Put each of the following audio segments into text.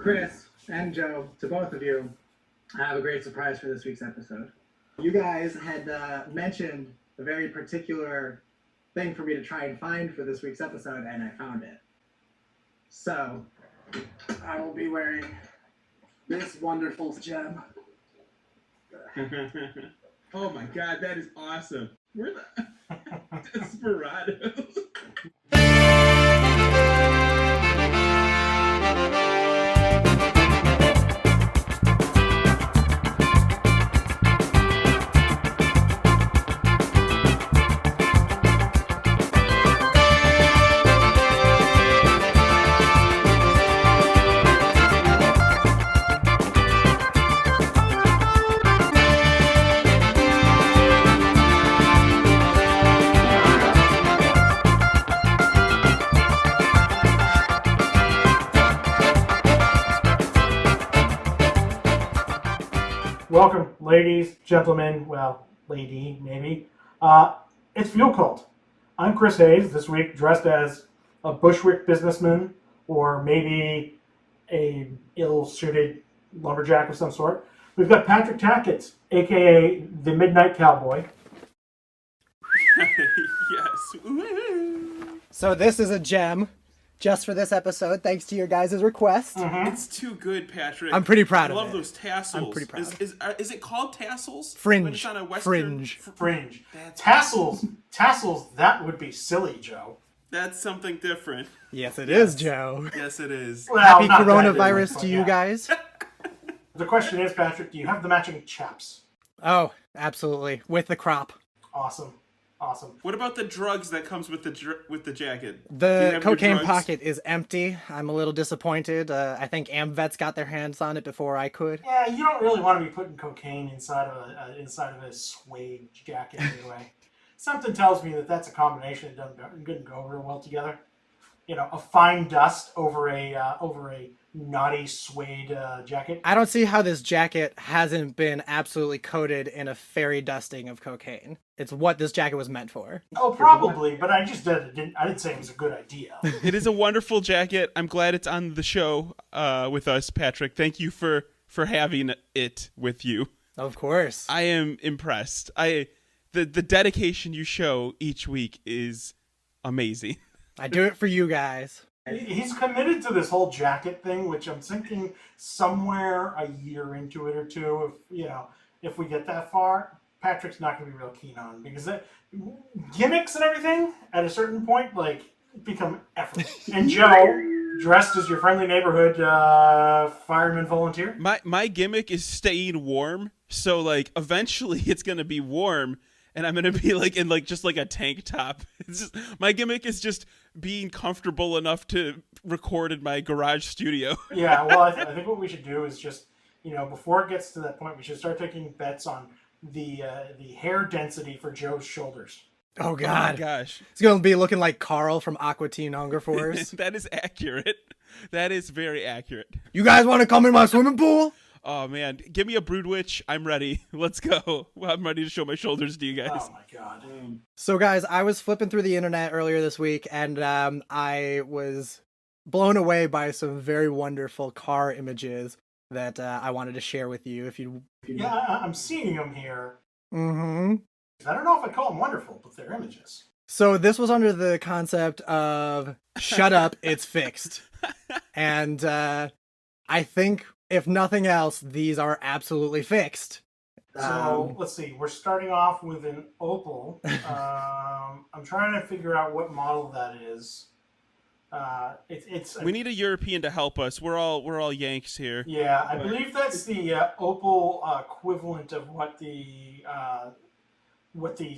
Chris and Joe, to both of you, I have a great surprise for this week's episode. You guys had mentioned a very particular thing for me to try and find for this week's episode, and I found it. So, I will be wearing this wonderful gem. Oh my god, that is awesome. We're the Desperados. Welcome, ladies, gentlemen, well, lady, maybe. It's Fuel Cult. I'm Chris Hayes, this week dressed as a Bushwick businessman or maybe a ill-suited lumberjack of some sort. We've got Patrick Tackett, a.k.a. the Midnight Cowboy. Yes. Woo-hoo. So this is a gem just for this episode, thanks to your guys' request. It's too good, Patrick. I'm pretty proud of it. I love those tassels. I'm pretty proud. Is it called tassels? Fringe. When it's on a Western... Fringe. That's Tassels, that would be silly, Joe. That's something different. Yes, it is, Joe. Yes, it is. Well, Happy not that coronavirus different, to but you yeah. guys. The question is, Patrick, do you have the matching chaps? Oh, absolutely. With the crop. Awesome. What about the drugs that comes with the jacket? Do you The have your cocaine drugs? pocket is empty. I'm a little disappointed. I think AmVets got their hands on it before I could. Yeah, you don't really want to be putting cocaine inside of a suede jacket anyway. Something tells me that that's a combination that couldn't go real well together. You know, a fine dust over a naughty suede jacket. I don't see how this jacket hasn't been absolutely coated in a fairy dusting of cocaine. It's what this jacket was meant for. Oh, probably, but I just didn't say it was a good idea. It is a wonderful jacket. I'm glad it's on the show with us, Patrick. Thank you for having it with you. Of course. I am impressed. The dedication you show each week is amazing. I do it for you guys. He's committed to this whole jacket thing, which I'm thinking somewhere a year into it or two, if we get that far, Patrick's not going to be real keen on, because gimmicks and everything at a certain point become effortless. And Joe, dressed as your friendly neighborhood fireman volunteer. My gimmick is staying warm, so eventually it's gonna be warm, and I'm gonna be in just a tank top. It's just my gimmick is just being comfortable enough to record in my garage studio. Yeah, well, I think what we should do is just before it gets to that point, we should start taking bets on the hair density for Joe's shoulders. Oh, Oh God. my gosh. It's going to be looking like Carl from Aqua Teen Hunger Force. That is accurate. That is very accurate. You guys want to come in my swimming pool? Oh man, give me a brood witch. I'm ready. Let's go. I'm ready to show my shoulders to you guys. Oh my God. So, guys, I was flipping through the internet earlier this week, and I was blown away by some very wonderful car images that I wanted to share with you. Yeah, I'm seeing them here. Mm-hmm. I don't know if I call them wonderful, but they're images. So this was under the concept of shut up, it's fixed. And I think, if nothing else, these are absolutely fixed. So let's see. We're starting off with an Opel. I'm trying to figure out what model that is. We need a European to help us. We're all Yanks here. Yeah, I believe that's the Opel equivalent of what the one of the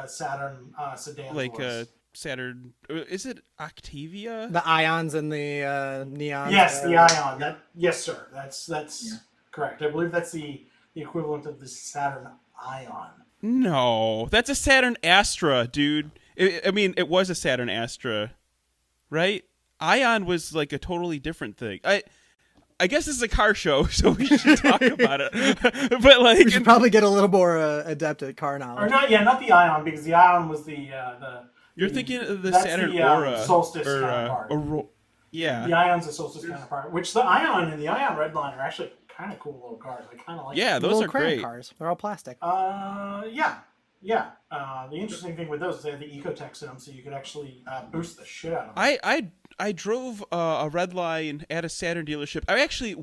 Saturn sedans was. Saturn. Is it Octavia? The ions and the neon. Yes, the Ion. Yes, sir. That's correct. I believe that's the equivalent of the Saturn Ion. No, that's a Saturn Astra, dude. It was a Saturn Astra, right? Ion was a totally different thing. I guess this is a car show, so we should talk about it. But we should probably get a little more adept at car knowledge. Or not the Ion, because the Ion was the You're thinking of the that's Saturn the, Aura. Solstice counterpart. Yeah. The Ion's a Solstice counterpart, which the Ion and the Ion Redline are actually kind of cool little cars. I kind of like Yeah, them. those Little are crayon great. cars. They're all plastic. Yeah. The interesting thing with those is they have the Ecotech in them, so you could actually boost the shit out of them. I drove a Redline at a Saturn dealership. I actually,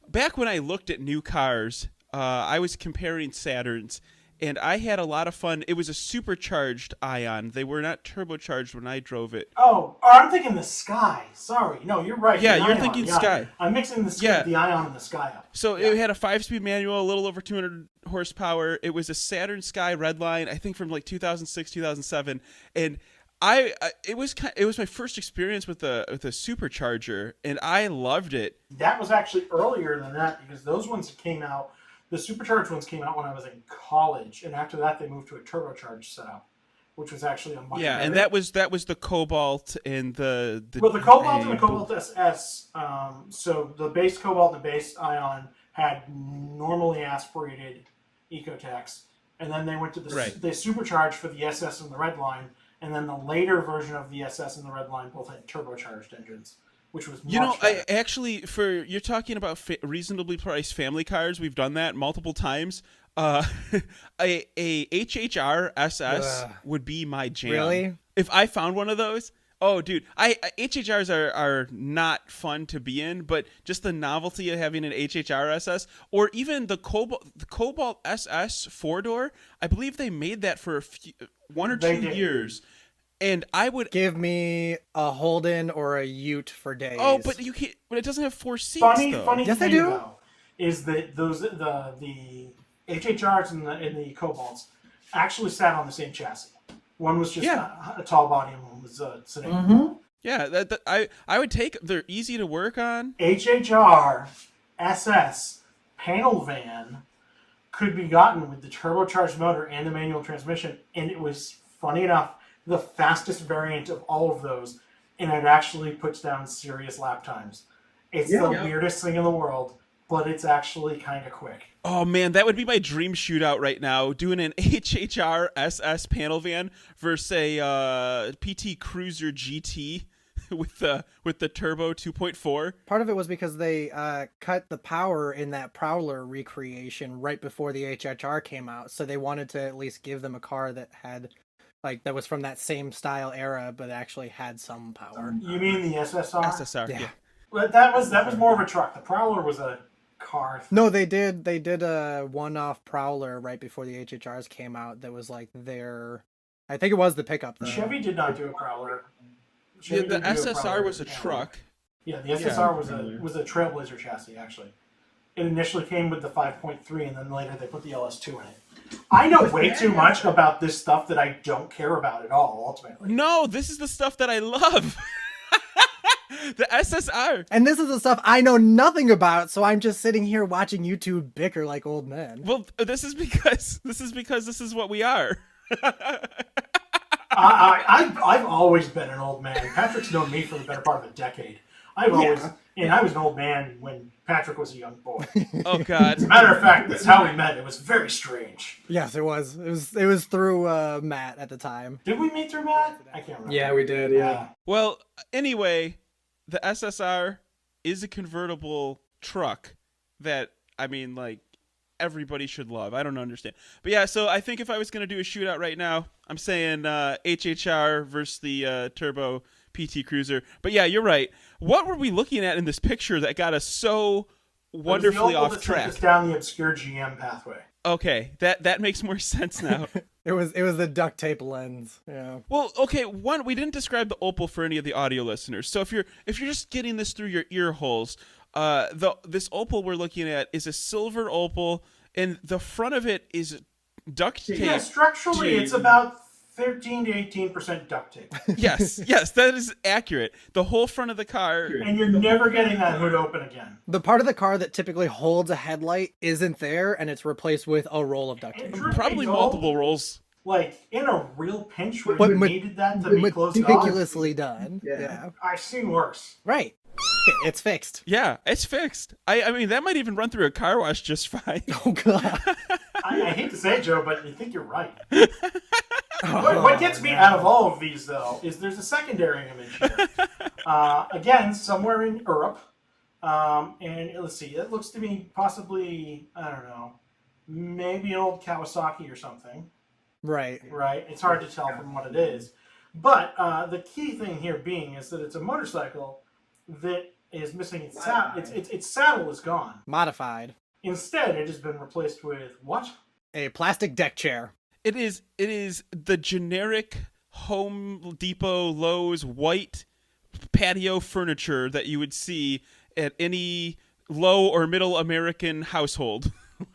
back when I looked at new cars, I was comparing Saturns, and I had a lot of fun. It was a supercharged Ion. They were not turbocharged when I drove it. Oh, I'm thinking the Sky. Sorry. No, you're right. Yeah, the you're Ion. thinking Yeah. Sky. I'm mixing the Yeah. the Ion and the Sky up. So it had a 5-speed manual, a little over 200 horsepower. It was a Saturn Sky Redline, I think from like 2006, 2007, and it was my first experience with a supercharger, and I loved it. That was actually earlier than that because those ones came out. The supercharged ones came out when I was in college, and after that they moved to a turbocharged setup, which was actually a much better. And that was the Cobalt and the Well, the Cobalt and the Cobalt SS. So the base Cobalt and the base Ion had normally aspirated Ecotechs, and then they went to they supercharged for the SS and the Redline, and then the later version of the SS and the Redline both had turbocharged engines, which was much better. I actually, you're talking about reasonably priced family cars. We've done that multiple times. A HHR SS would be my jam. Really? If I found one of those, oh, dude, HHRs are not fun to be in, but just the novelty of having an HHR SS, or even the Cobalt SS 4-door. I believe they made that for 1 or 2 years. And I would give me a Holden or a Ute for days. Oh, but you can't. But it doesn't have 4 seats. Funny Yes, thing they do. though is that the HHRs and the Cobalts actually sat on the same chassis. One was just a tall body, and one was a sedan. Mm-hmm. Yeah, I would take. They're easy to work on. HHR SS panel van could be gotten with the turbocharged motor and the manual transmission, and it was funny enough the fastest variant of all of those, and it actually puts down serious lap times. It's the weirdest thing in the world, but it's actually kind of quick. Oh man, that would be my dream shootout right now. Doing an HHR SS panel van versus a PT Cruiser GT with the turbo 2.4. Part of it was because they cut the power in that Prowler recreation right before the HHR came out, so they wanted to at least give them a car that had that was from that same style era, but actually had some power. You mean the SSR? SSR, yeah. But that was more of a truck. The Prowler was a car. No, they did a one-off Prowler right before the HHRs came out. That was like their, I think it was the pickup though. Chevy did not do a Prowler. Yeah, the SSR was a truck. Yeah, the SSR was a Trailblazer chassis actually. It initially came with the 5.3, and then later they put the LS2 in it. I know way too much about this stuff that I don't care about at all, ultimately. No, this is the stuff that I love. The SSR. And this is the stuff I know nothing about, so I'm just sitting here watching you two bicker like old men. Well, this is because this is what we are. I've always been an old man. Patrick's known me for the better part of a decade. I was an old man when Patrick was a young boy. Oh God! As a matter of fact, that's how we met. It was very strange. Yes, it was. It was through Matt at the time. Did we meet through Matt? I can't remember. Yeah, we did. Yeah. Well, anyway, the SSR is a convertible truck that everybody should love. I don't understand, but yeah. So I think if I was gonna do a shootout right now, I'm saying HHR versus the turbo PT Cruiser. But yeah, you're right. What were we looking at in this picture that got us so wonderfully off track? It was down the obscure GM pathway. Okay, that makes more sense now. It was the duct tape lens. Yeah. Well, okay, we didn't describe the Opel for any of the audio listeners. So if you're just getting this through your ear holes, this Opel we're looking at is a silver Opel, and the front of it is duct tape. Yeah, structurally it's about 13 to 18% duct tape. Yes, that is accurate. The whole front of the car. And you're never getting that hood open again. The part of the car that typically holds a headlight isn't there, and it's replaced with a roll of duct tape. Probably multiple rolls. Like, in a real pinch where But you needed that to be closed off. meticulously done. Yeah. I've seen worse. Right. It's fixed. Yeah, it's fixed. I mean, that might even run through a car wash just fine. Oh, God. I hate to say it, Joe, but I think you're right. What gets me out of all of these, though, is there's a secondary image here. Again, somewhere in Europe. And let's see, it looks to me possibly, I don't know, maybe an old Kawasaki or something. Right. Right? It's hard to tell from what it is. But the key thing here being is that it's a motorcycle that is missing its saddle. Its saddle is gone. Modified. Instead, it has been replaced with what? A plastic deck chair. It is the generic Home Depot, Lowe's white patio furniture that you would see at any low or middle American household.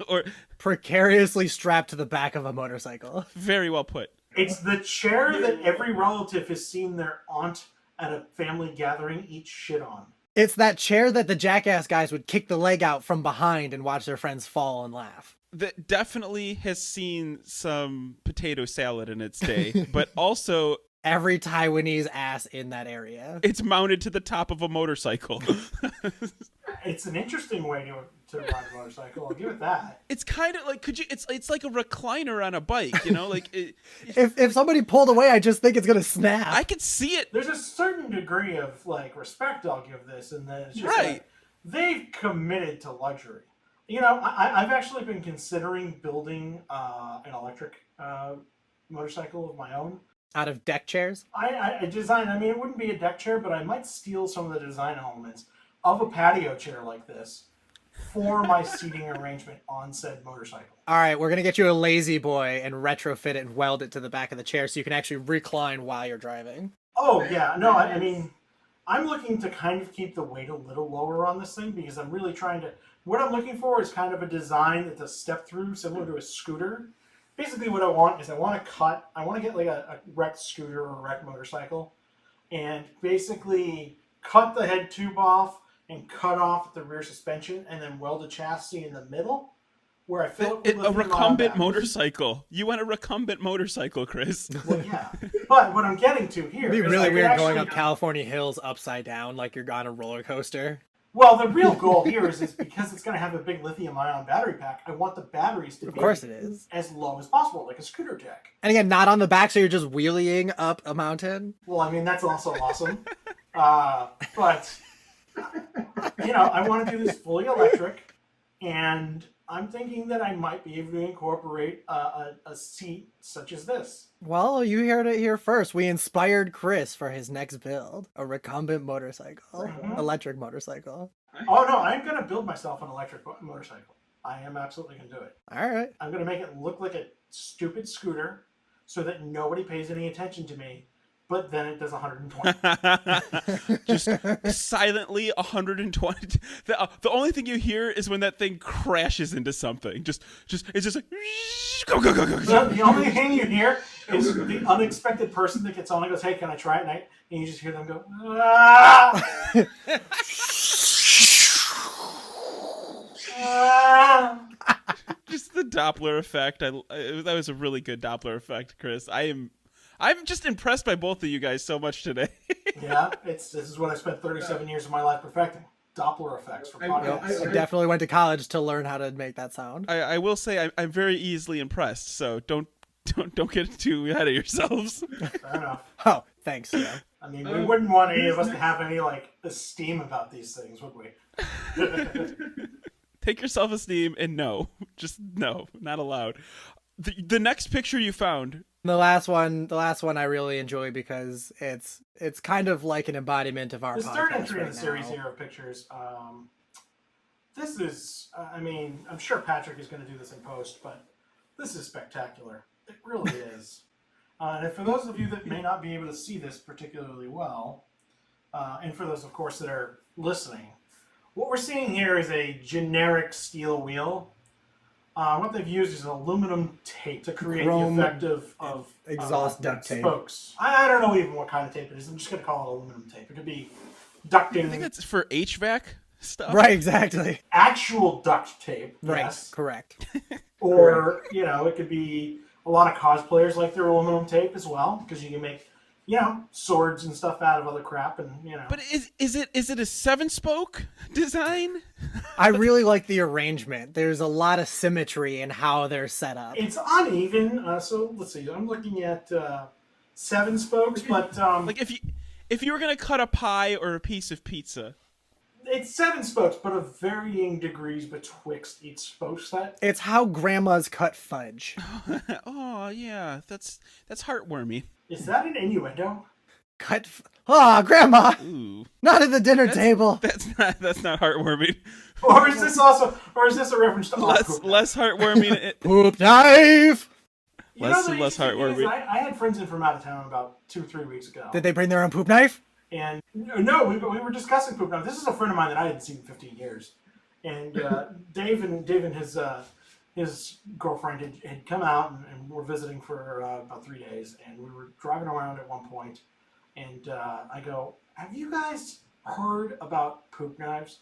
Or precariously strapped to the back of a motorcycle. Very well put. It's the chair that every relative has seen their aunt at a family gathering eat shit on. It's that chair that the Jackass guys would kick the leg out from behind and watch their friends fall and laugh. That definitely has seen some potato salad in its day, but also every Taiwanese ass in that area. It's mounted to the top of a motorcycle. It's an interesting way to ride a motorcycle. I'll give it that. It's kind of like it's like a recliner on a bike, you know, like if somebody pulled away, I just think it's gonna snap. I could see it. There's a certain degree of like respect I'll give this, and then it's just right. Like, they've committed to luxury. You know, I've actually been considering building an electric motorcycle of my own. Out of deck chairs? I design, I mean, it wouldn't be a deck chair, but I might steal some of the design elements of a patio chair like this for my seating arrangement on said motorcycle. All right, we're going to get you a lazy boy and retrofit it and weld it to the back of the chair so you can actually recline while you're driving. Oh, yeah. No, I mean, I'm looking to kind of keep the weight a little lower on this thing because I'm really trying to... What I'm looking for is kind of a design that's a step-through similar to a scooter. Basically what I want is I want to get like a wrecked scooter or a wrecked motorcycle and basically cut the head tube off and cut off the rear suspension and then weld a chassis in the middle where I fill it with a recumbent motorcycle. You want a recumbent motorcycle, Chris. Well, yeah. But what I'm getting to here It'd be is really weird actually, going up California hills upside down like you're on a roller coaster. Well, the real goal here is because it's going to have a big lithium-ion battery pack, I want the batteries to be it is. as low as possible, like a scooter jack. And again, not on the back, so you're just wheeling up a mountain. Well, I mean, that's also awesome. But, you know, I want to do this fully electric, and I'm thinking that I might be able to incorporate a seat such as this. Well, you heard it here first. We inspired Chris for his next build. A recumbent motorcycle. Mm-hmm. Electric motorcycle. Oh, no, I'm going to build myself an electric motorcycle. I am absolutely going to do it. All right. I'm going to make it look like a stupid scooter so that nobody pays any attention to me, but then it does 120. Just silently 120. The only thing you hear is when that thing crashes into something. It's just like go go go go. The only thing you hear is the unexpected person that gets on and goes, "Hey, can I try it?" And you just hear them go, "Ah!" Just the Doppler effect. That was a really good Doppler effect, Chris. I'm just impressed by both of you guys so much today. Yeah, this is what I spent 37 years of my life perfecting. Doppler effects for podcasts. I definitely went to college to learn how to make that sound. I will say I'm very easily impressed, so don't get too ahead of yourselves. Fair enough. Oh, thanks, yeah. I mean, we wouldn't want any of us to have any, like, esteem about these things, would we? Take your self-esteem and no. Just no. Not allowed. The next picture you found... The last one I really enjoy because it's kind of like an embodiment of our this podcast third entry right in the series now. here of pictures. This is, I mean, I'm sure Patrick is going to do this in post, but this is spectacular. It really is. And for those of you that may not be able to see this particularly well, and for those, of course, that are listening, what we're seeing here is a generic steel wheel. What they've used is an aluminum tape to create Chrome the effect of exhaust duct tape. spokes. I don't know even what kind of tape it is. I'm just going to call it aluminum tape. It could be ducting. I think that's for HVAC stuff. Right, exactly. Actual duct tape. Right, Yes. correct. Or, you know, it could be a lot of cosplayers like their aluminum tape as well, because you can make, you know, swords and stuff out of other crap, and you know. But is it a 7-spoke design? I really like the arrangement. There's a lot of symmetry in how they're set up. It's uneven. So let's see. I'm looking at 7 spokes, but Like if if you were gonna cut a pie or a piece of pizza. It's 7 spokes, but of varying degrees betwixt each spoke set. It's how grandmas cut fudge. Oh yeah, that's heartwarming. Is that an innuendo? Grandma! Ooh, Not at the dinner table. that's not heartwarming. Or is this a reference to Less heartwarming. Poop knife! Less and less heartwarming. I had friends in from out of town about 2 or 3 weeks ago. Did they bring their own poop knife? And no, we were discussing poop. Now, this is a friend of mine that I hadn't seen in 15 years. And Dave and his girlfriend had come out and were visiting for about 3 days. And we were driving around at one point, and I go, "Have you guys heard about poop knives?"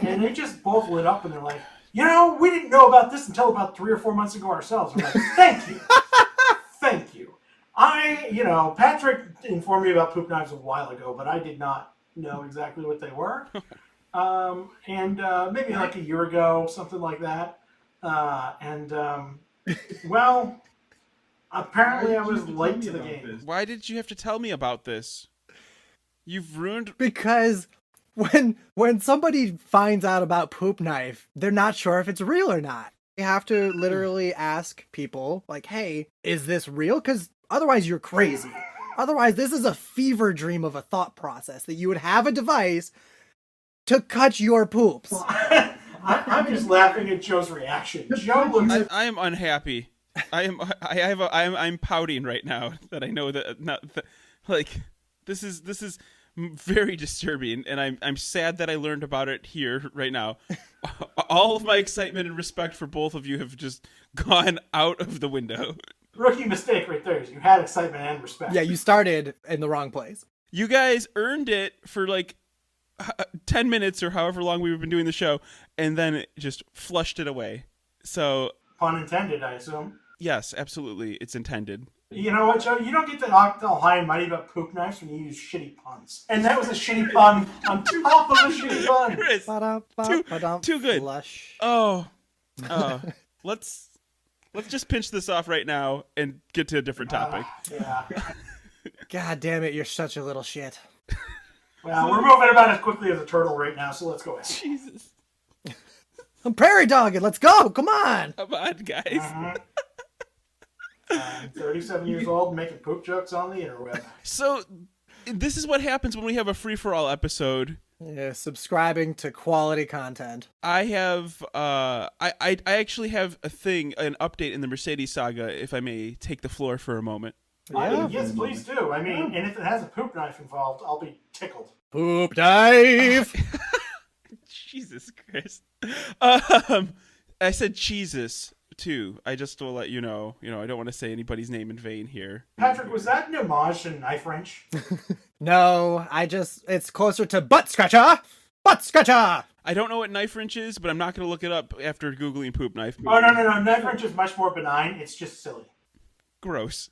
And they just both lit up, and they're like, we didn't know about this until about 3 or 4 months ago ourselves. I'm like, thank you. Thank you. Patrick informed me about poop knives a while ago, but I did not know exactly what they were. Maybe like a year ago, something like that. Apparently I was late to the game. Why did you have to tell me about this? You've ruined... Because when somebody finds out about poop knife, they're not sure if it's real or not. You have to literally ask people, like, hey, is this real? Because otherwise you're crazy. Otherwise, this is a fever dream of a thought process that you would have a device to cut your poops. Well, I'm just laughing at Joe's reaction. Joe looks... I am unhappy. I'm pouting right now that I know this is very disturbing, and I'm sad that I learned about it here right now. All of my excitement and respect for both of you have just gone out of the window. Rookie mistake right there. You had excitement and respect. Yeah, you started in the wrong place. You guys earned it for like 10 minutes or however long we've been doing the show, and then it just flushed it away. So, pun intended, I assume. Yes, absolutely. It's intended. You know what, Joe? You don't get to talk all high and mighty about poop knives when you use shitty puns. And that was a shitty pun on top of a shitty pun. Chris, too good. Flush. Oh, let's just pinch this off right now and get to a different topic. Yeah. God damn it, you're such a little shit. Well, we're moving about as quickly as a turtle right now, so let's go ahead. Jesus. I'm prairie dogging. Let's go. Come on. Come on, guys. I'm 37 years old making poop jokes on the interweb. So, this is what happens when we have a free-for-all episode. Yeah, subscribing to quality content. I have, I actually have an update in the Mercedes Saga, if I may take the floor for a moment. Yeah. Yes, please do. I mean, and if it has a poop knife involved, I'll be tickled. Poop knife. Jesus Christ. I said Jesus too. I just will let you know. I don't want to say anybody's name in vain here. Patrick, was that an homage to Knife Wrench? No, it's closer to butt scratcher. Butt scratcher. I don't know what knife wrench is, but I'm not going to look it up after Googling poop knife. Oh, no. Knife Wrench is much more benign. It's just silly. Gross.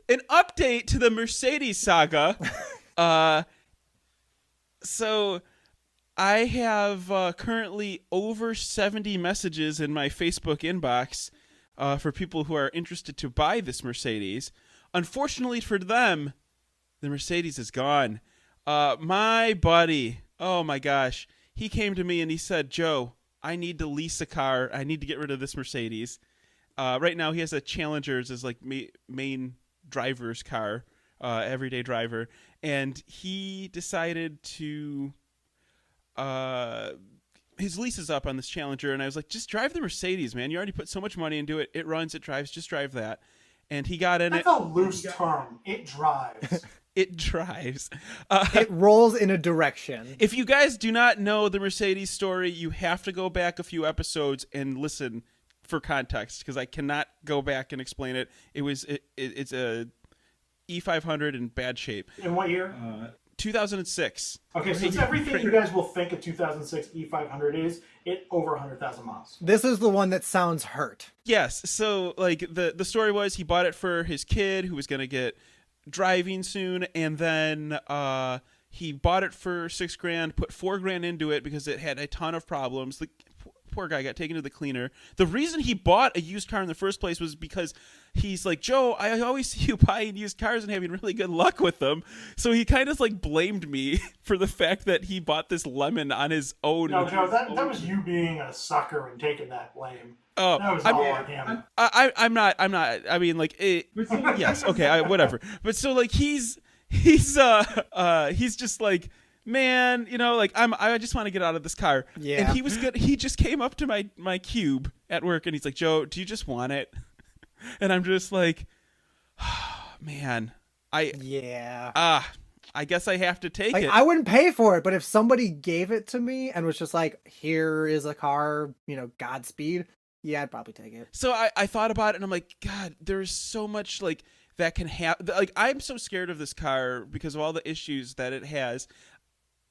An update to the Mercedes Saga. So I have currently over 70 messages in my Facebook inbox for people who are interested to buy this Mercedes. Unfortunately for them, the Mercedes is gone. My buddy, oh my gosh, he came to me and he said, Joe, I need to lease a car. I need to get rid of this Mercedes. Right now he has a Challenger as like main driver's car, everyday driver, and he decided to his lease is up on this Challenger, and I was like, just drive the Mercedes, man. You already put so much money into it. It runs, it drives, just drive that. And he got in That's a loose term. It drives. It drives. It rolls in a direction. If you guys do not know the Mercedes story, you have to go back a few episodes and listen for context, because I cannot go back and explain it. It's a E500 in bad shape. In what year? 2006. Okay, so it's everything you guys will think a 2006 E500 is, it over 100,000 miles. This is the one that sounds hurt. Yes. So like the story was he bought it for his kid who was going to get driving soon, and then he bought it for $6,000, put $4,000 into it because it had a ton of problems. The poor guy got taken to the cleaner. The reason he bought a used car in the first place was because he's like, Joe, I always see you buying used cars and having really good luck with them. So he kind of like blamed me for the fact that he bought this lemon on his own. No, Joe, that was you being a sucker and taking that blame. Oh, That was all on him. I'm not. I mean, like, yes, okay, whatever. But so like he's just like, man, you know, like I just want to get out of this car. Yeah. And he was good. He just came up to my cube at work and he's like, Joe, do you just want it? And I'm just like, oh, man, I guess I have to take like, it. I wouldn't pay for it, but if somebody gave it to me and was just like, here is a car, you know, Godspeed, yeah, I'd probably take it. So I thought about it and I'm like, God, there's so much like that can happen. Like, I'm so scared of this car because of all the issues that it has.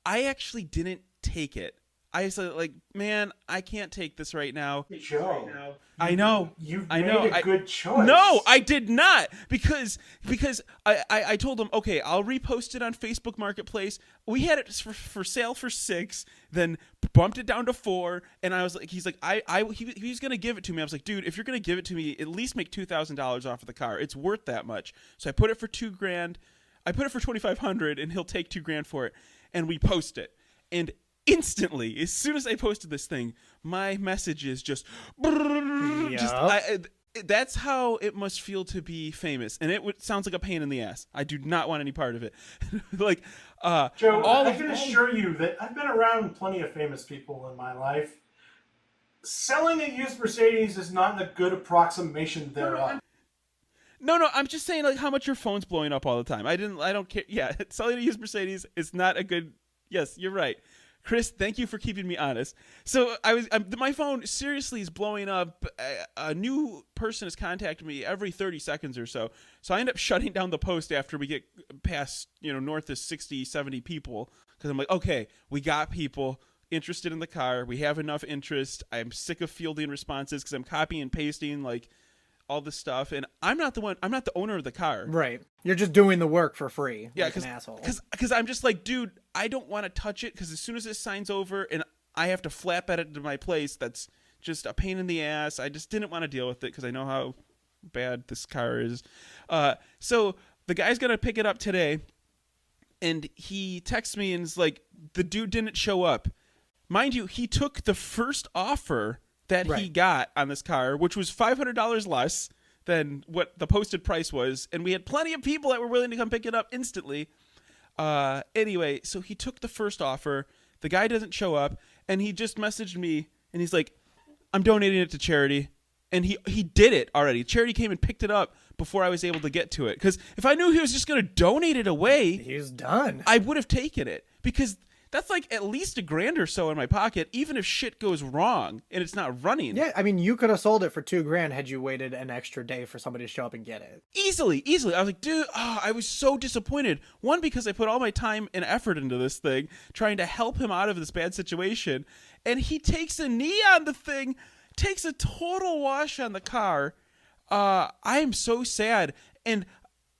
I actually didn't take it. I said, like, man, I can't take this right now. Joe, I know. You've I made know. a good choice. No, I did not, because I told him, okay, I'll repost it on Facebook Marketplace. We had it for sale for $6, then bumped it down to $4, and I was like, he's like, he was gonna give it to me. I was like, dude, if you're gonna give it to me, at least make $2,000 off of the car. It's worth that much. So I put it for $2,000. I put it for $2,500, and he'll take $2,000 for it. And we post it, and instantly, as soon as I posted this thing, my messages just that's how it must feel to be famous, and it sounds like a pain in the ass. I do not want any part of it. Like, Joe, I can assure you that I've been around plenty of famous people in my life. Selling a used Mercedes is not a good approximation thereof. No, I'm just saying, like, how much your phone's blowing up all the time. I don't care. Yeah, selling a used Mercedes is not a good. Yes, you're right. Chris, thank you for keeping me honest. So my phone seriously is blowing up. A new person has contacted me every 30 seconds or so. So I end up shutting down the post after we get past, north of 60, 70 people. Because I'm like, okay, we got people interested in the car. We have enough interest. I'm sick of fielding responses because I'm copying and pasting, like, all this stuff, and I'm not the owner of the car. Right. You're just doing the work for free. Yeah, like an asshole. Because I'm just like, dude, I don't want to touch it, because as soon as it signs over and I have to flap at it to my place, that's just a pain in the ass. I just didn't want to deal with it because I know how bad this car is. So the guy's gonna pick it up today, and he texts me and is like, the dude didn't show up. Mind you, he took the first offer that he got on this car, which was $500 less than what the posted price was, and we had plenty of people that were willing to come pick it up instantly. Anyway, so he took the first offer. The guy doesn't show up, and he just messaged me, and he's like, I'm donating it to charity. And he did it already. Charity came and picked it up before I was able to get to it. Because if I knew he was just going to donate it away, he's done. I would have taken it, because that's like at least $1,000 or so in my pocket, even if shit goes wrong and it's not running. Yeah, I mean, you could have sold it for $2,000 had you waited an extra day for somebody to show up and get it. Easily. I was like, dude, I was so disappointed. One, because I put all my time and effort into this thing, trying to help him out of this bad situation, and he takes a knee on the thing, takes a total wash on the car. I am so sad, and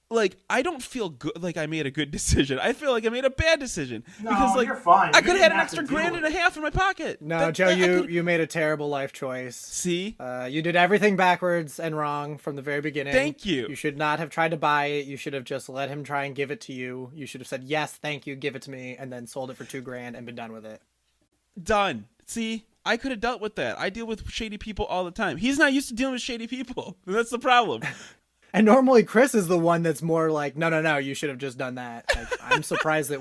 like, I don't feel good, like I made a good decision. I feel like I made a bad decision. No, because, like, you're fine. I could have had an extra $1.5 in my pocket. No, Joe, you made a terrible life choice. See? You did everything backwards and wrong from the very beginning. Thank you. You should not have tried to buy it. You should have just let him try and give it to you. You should have said, yes, thank you, give it to me, and then sold it for $2,000 and been done with it. Done. See? I could have dealt with that. I deal with shady people all the time. He's not used to dealing with shady people. That's the problem. And normally Chris is the one that's more like, no, you should have just done that. Like, I'm surprised that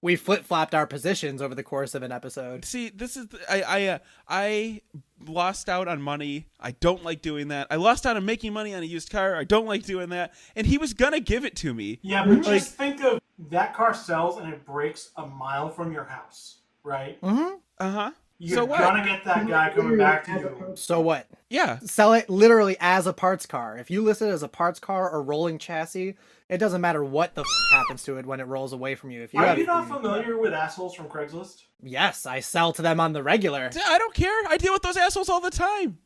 we flip-flopped our positions over the course of an episode. See, this is I lost out on money. I don't like doing that. I lost out on making money on a used car. I don't like doing that. And he was gonna give it to me. Yeah, but just think of that car sells and it breaks a mile from your house, right? Mm-hmm. Uh-huh. You're gonna get that guy coming back to you. So what? Yeah. Sell it literally as a parts car. If you list it as a parts car or rolling chassis, it doesn't matter what the happens to it when it rolls away from you. If you Are you not familiar with assholes from Craigslist? Yes, I sell to them on the regular. I don't care. I deal with those assholes all the time.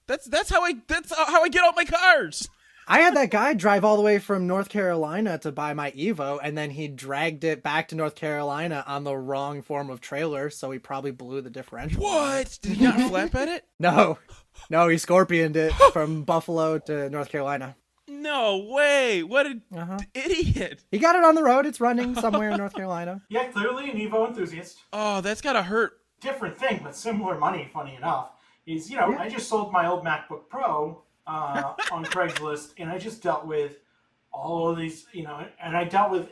That's how I get all my cars. I had that guy drive all the way from North Carolina to buy my Evo, and then he dragged it back to North Carolina on the wrong form of trailer, so he probably blew the differential. What? Did he not flatbed it? No, he scorpioned it from Buffalo to North Carolina. No way! What an idiot! He got it on the road. It's running somewhere in North Carolina. Yeah, clearly an Evo enthusiast. Oh, that's gotta hurt. Different thing, but similar money, funny enough, is, I just sold my old MacBook Pro on Craigslist, and I just dealt with all of these, and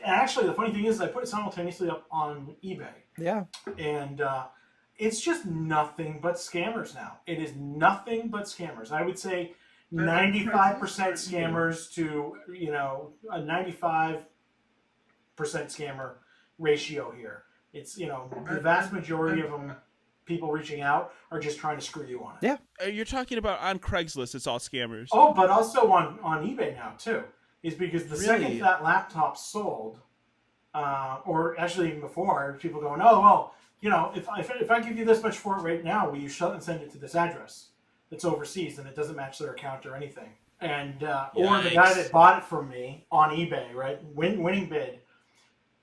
actually the funny thing is I put it simultaneously up on eBay. Yeah. And it's just nothing but scammers now. It is nothing but scammers. I would say 95% scammers to, a 95% scammer ratio here. It's, the vast majority of them, people reaching out, are just trying to screw you on it. Yeah. You're talking about on Craigslist, it's all scammers. Oh, but also on eBay now, too. Is because the Really? second that laptop sold, or actually even before, people going, oh, well, if I give you this much for it right now, will you shut and send it to this address that's overseas and it doesn't match their account or anything? And or the guy that bought it from me on eBay, right, winning bid,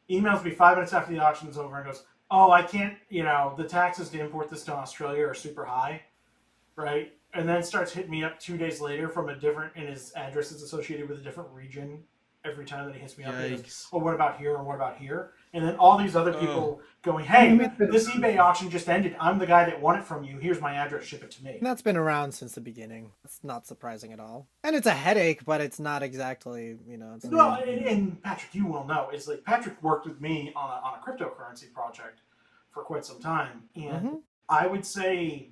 emails me 5 minutes after the auction is over and goes, oh, I can't, the taxes to import this to Australia are super high, right? And then starts hitting me up 2 days later from a different, and his address is associated with a different region every time that he hits me up. He goes, oh, what about here and what about here? And then all these other people going, hey, this eBay auction just ended. I'm the guy that won it from you. Here's my address. Ship it to me. And that's been around since the beginning. It's not surprising at all. And it's a headache, but it's not exactly, It's well, and Patrick, you will know, is like Patrick worked with me on a cryptocurrency project for quite some time. And I would say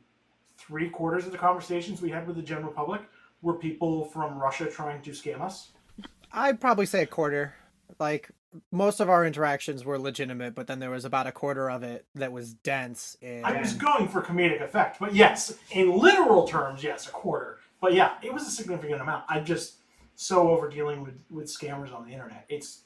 3/4 of the conversations we had with the general public were people from Russia trying to scam us. I'd probably say 1/4. Like, most of our interactions were legitimate, but then there was about 1/4 of it that was dense. I was going for comedic effect, but yes, in literal terms, yes, 1/4. But yeah, it was a significant amount. I'm just so over dealing with scammers on the internet. It's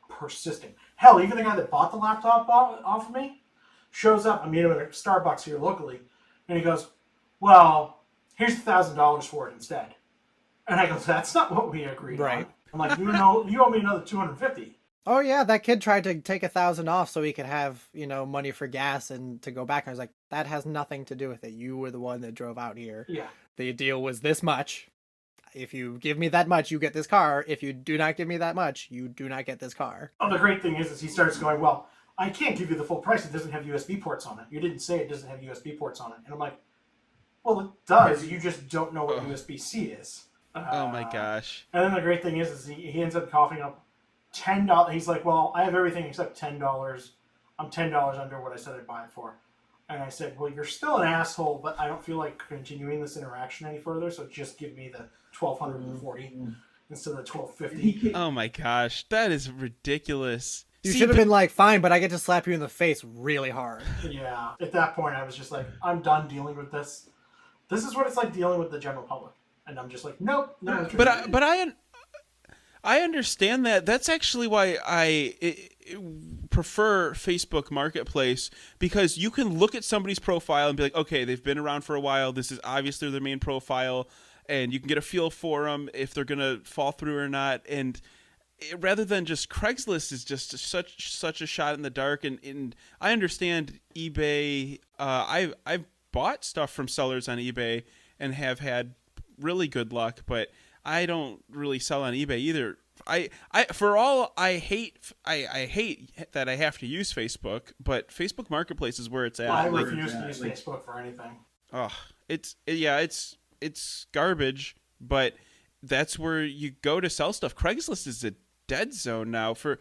persistent. Hell, even the guy that bought the laptop off of me shows up. I meet him at a Starbucks here locally, and he goes, well, here's $1,000 for it instead. And I go, that's not what we agreed on. I'm like, you owe me another $250. Oh yeah, that kid tried to take 1,000 off so he could have, money for gas and to go back. I was like, that has nothing to do with it. You were the one that drove out here. Yeah. The deal was this much. If you give me that much, you get this car. If you do not give me that much, you do not get this car. Oh, the great thing is he starts going, well, I can't give you the full price. It doesn't have USB ports on it. You didn't say it doesn't have USB ports on it. And I'm like, well, it does. You just don't know what USB-C is. Oh my gosh. And then the great thing is he ends up coughing up $10. He's like, well, I have everything except $10. I'm $10 under what I said I'd buy it for. And I said, well, you're still an asshole, but I don't feel like continuing this interaction any further, so just give me the $1,240 instead of the $1,250. Oh my gosh, that is ridiculous. You should have been like, fine, but I get to slap you in the face really hard. Yeah. At that point, I was just like, I'm done dealing with this. This is what it's like dealing with the general public. And I'm just like, nope. No. But I understand that. That's actually why I prefer Facebook Marketplace, because you can look at somebody's profile and be like, okay, they've been around for a while. This is obviously their main profile, and you can get a feel for them if they're gonna fall through or not. And rather than just Craigslist is just such a shot in the dark. And I understand eBay. I've bought stuff from sellers on eBay and have had really good luck, but I don't really sell on eBay either. I hate that I have to use Facebook, but Facebook Marketplace is where it's at. I refuse to use Facebook for anything. Oh, it's garbage, but that's where you go to sell stuff. Craigslist is a dead zone now for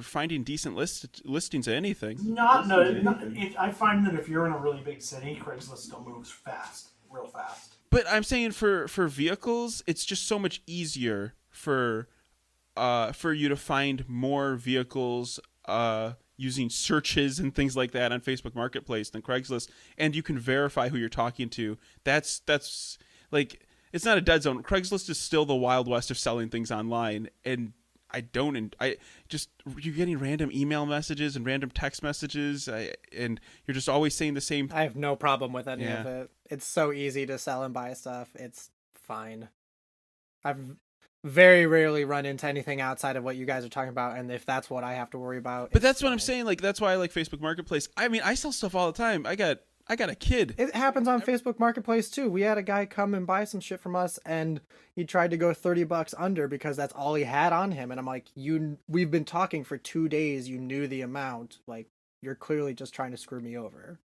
finding decent listings of anything. I find that if you're in a really big city, Craigslist still moves real fast. But I'm saying for vehicles, it's just so much easier for you to find more vehicles using searches and things like that on Facebook Marketplace than Craigslist, and you can verify who you're talking to. That's like, it's not a dead zone. Craigslist is still the Wild West of selling things online, and you're getting random email messages and random text messages, and you're just always saying the same. I have no problem with any of it. It's so easy to sell and buy stuff. It's fine. I've very rarely run into anything outside of what you guys are talking about, and if that's what I have to worry about. But that's what I'm saying. Like, that's why I like Facebook Marketplace. I mean, I sell stuff all the time. I got a kid. It happens on Facebook Marketplace too. We had a guy come and buy some shit from us, and he tried to go $30 under because that's all he had on him. And I'm like, we've been talking for 2 days. You knew the amount. Like, you're clearly just trying to screw me over.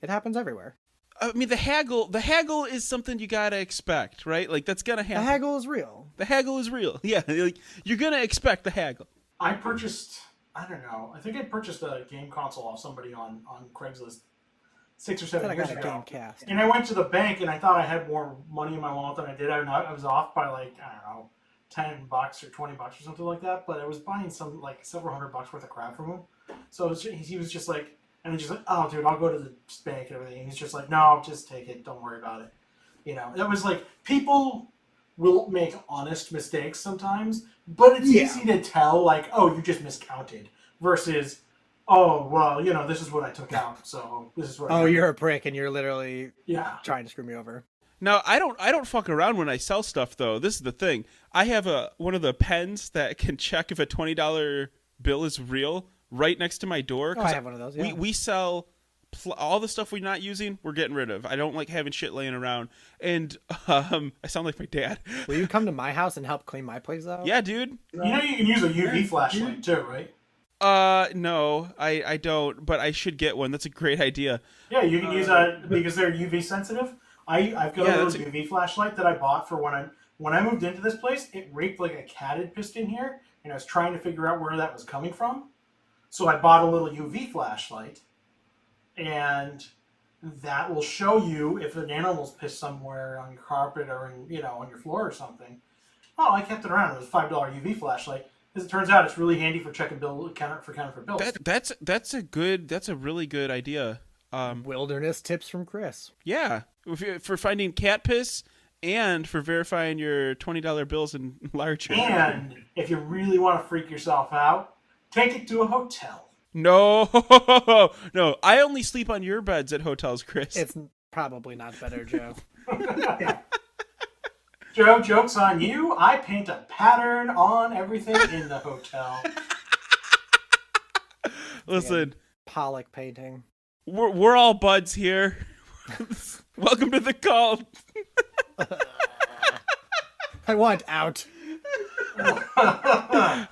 It happens everywhere. I mean, the haggle is something you gotta expect, right? Like, that's gonna happen. The haggle is real. The haggle is real. Yeah, like, you're gonna expect the haggle. I purchased, I don't know, I think I purchased a game console off somebody on Craigslist 6 or 7 Then I years got a ago. game cast. And I went to the bank and I thought I had more money in my wallet than I did. I was off by like, I don't know, $10 or $20 or something like that. But I was buying some like several $100 worth of crap from him. So he was just like, and he's just like, oh, dude, I'll go to the bank and everything. And he's just like, no, just take it. Don't worry about it. You know, it was like, people will make honest mistakes sometimes, but it's easy to tell, like, oh, you just miscounted versus, oh, well, you know, this is what I took out, so this is what. Oh, you're a prick, and you're literally trying to screw me over. Now, I don't fuck around when I sell stuff, though. This is the thing. I have one of the pens that can check if a $20 bill is real right next to my door. Oh, I have one of those, yeah. We sell all the stuff we're not using, we're getting rid of. I don't like having shit laying around. And I sound like my dad. Will you come to my house and help clean my place out? Yeah, dude. You know you can use a UV flashlight, too, right? No, I don't, but I should get one. That's a great idea. Yeah, you can use because they're UV sensitive. I've got a little UV flashlight that I bought for when I moved into this place. It raked like a cat had pissed in here, and I was trying to figure out where that was coming from. So I bought a little UV flashlight, and that will show you if an animal's pissed somewhere on your carpet or on your floor or something. Oh, I kept it around. It was a $5 UV flashlight. As it turns out, it's really handy for checking counterfeit bills. That's a really good idea. Wilderness tips from Chris. Yeah, for finding cat piss and for verifying your $20 bills in larger. And if you really want to freak yourself out, take it to a hotel. No, no, I only sleep on your beds at hotels, Chris. It's probably not better, Joe. Joe, joke's on you. I paint a pattern on everything in the hotel. Listen, Pollock painting. We're all buds here. Welcome to the cult. I want out.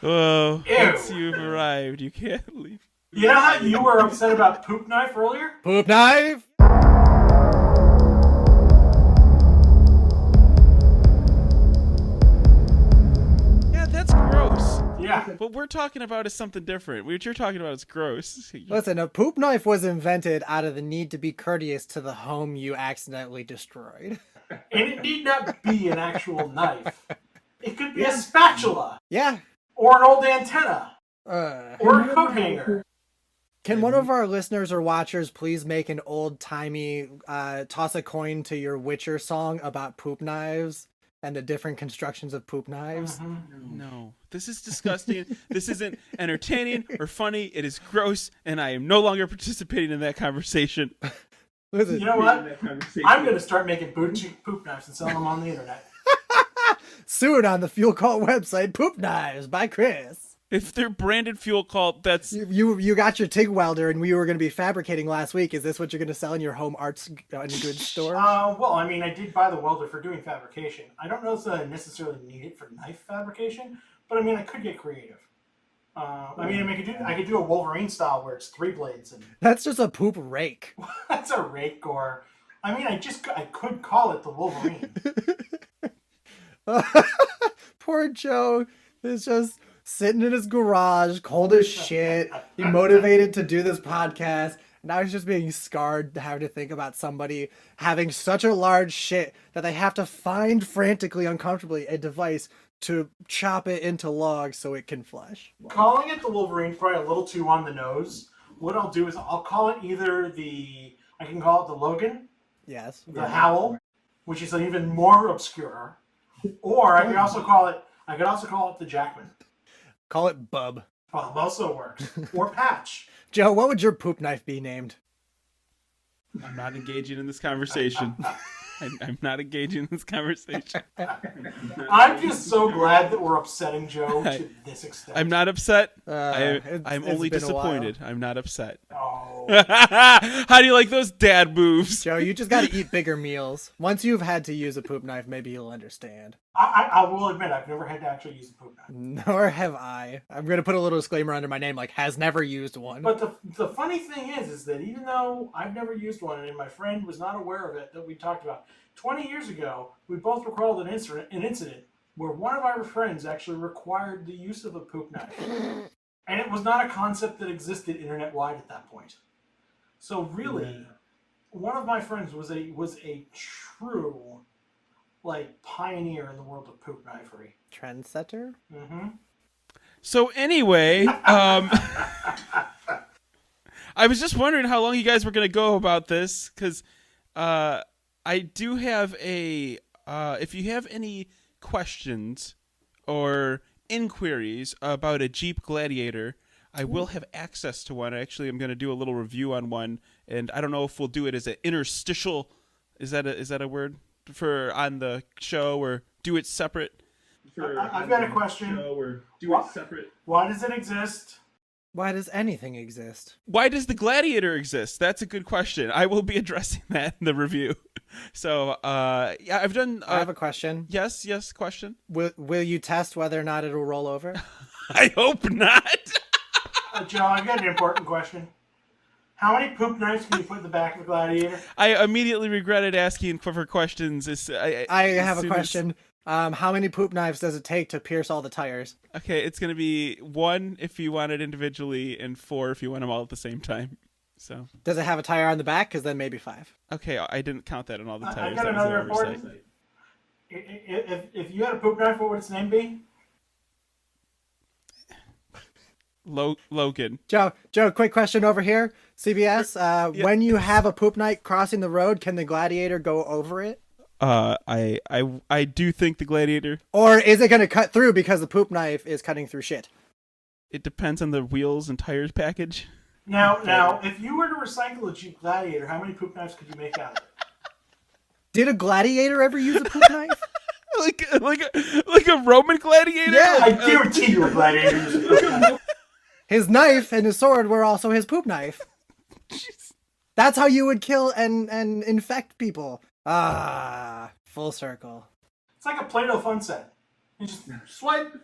Oh, once you've arrived, you can't leave. You know how you were upset about poop knife earlier? Poop knife? Yeah, that's gross. Yeah. What we're talking about is something different. What you're talking about is gross. Listen, a poop knife was invented out of the need to be courteous to the home you accidentally destroyed. And it need not be an actual knife. It could be a spatula. Yeah. Or an old antenna. Or a coat hanger. Can one of our listeners or watchers please make an old-timey toss a coin to your Witcher song about poop knives and the different constructions of poop knives? No. This is disgusting. This isn't entertaining or funny. It is gross, and I am no longer participating in that conversation. Listen, You know what? I'm going to start making poop knives and selling them on the internet. soon on the Fuel Cult website, Poop Knives by Chris. If they're branded Fuel Cult, that's... You got your TIG welder and we were going to be fabricating last week. Is this what you're going to sell in your home arts and goods store? Well, I mean, I did buy the welder for doing fabrication. I don't know if I necessarily need it for knife fabrication, but I mean, I could get creative. I could do a Wolverine style where it's 3 blades. And That's just a poop rake. that's a rake, or... I mean, I could call it the Wolverine. Poor Joe is just sitting in his garage, cold as shit. He motivated to do this podcast. Now he's just being scarred having to think about somebody having such a large shit that they have to find frantically, uncomfortably a device to chop it into logs so it can flush. Calling it the Wolverine is probably a little too on the nose. What I'll do is I'll call it either I can call it the Logan, Yes. the Howl, which is even more obscure, or I could also call it the Jackman. Call it Bub. Well, also works. Or Patch. Joe, what would your poop knife be named? I'm not engaging in this conversation. I'm not engaging in this conversation. I'm just so glad that we're upsetting Joe to this extent. I'm not upset. I'm It's only been a while. disappointed. I'm not upset. Oh. How do you like those dad moves? Joe, you just got to eat bigger meals. Once you've had to use a poop knife, maybe you'll understand. I will admit, I've never had to actually use a poop knife. Nor have I. I'm going to put a little disclaimer under my name, like, has never used one. But the funny thing is that even though I've never used one and my friend was not aware of it, that we talked about, 20 years ago, we both recalled an incident where one of our friends actually required the use of a poop knife. And it was not a concept that existed internet-wide at that point. So really, one of my friends was a true, like, pioneer in the world of poop knifery. Trendsetter? Mm-hmm. So anyway, I was just wondering how long you guys were going to go about this, because I do have a... if you have any questions or inquiries about a Jeep Gladiator, I will have access to one. Actually, I'm going to do a little review on one, and I don't know if we'll do it as an interstitial. Is that a word for on the show, or do it separate? I've got a question. Or do it separate. Why does it exist? Why does anything exist? Why does the Gladiator exist? That's a good question. I will be addressing that in the review. So, yeah, I've done... I have a question. Yes, question? Will you test whether or not it'll roll over? I hope not. Joe, I've got an important question. How many poop knives can you put in the back of a Gladiator? I immediately regretted asking for questions. I have a question. How many poop knives does it take to pierce all the tires? Okay, it's going to be 1 if you want it individually, and 4 if you want them all at the same time. So. Does it have a tire on the back? Because then maybe 5. Okay, I didn't count that on all the tires. I've got another important... If you had a poop knife, what would its name be? Logan. Joe, quick question over here. CBS, Yeah. when you have a poop knife crossing the road, can the Gladiator go over it? I do think the Gladiator... Or is it going to cut through because the poop knife is cutting through shit? It depends on the wheels and tires package. Now, if you were to recycle a Jeep Gladiator, how many poop knives could you make out of it? Did a Gladiator ever use a poop knife? like a Roman gladiator? Yeah. I guarantee you a Gladiator uses a poop knife. His knife and his sword were also his poop knife. Jeez. That's how you would kill and infect people. Ah, full circle. It's like a Play-Doh fun set. You just swipe.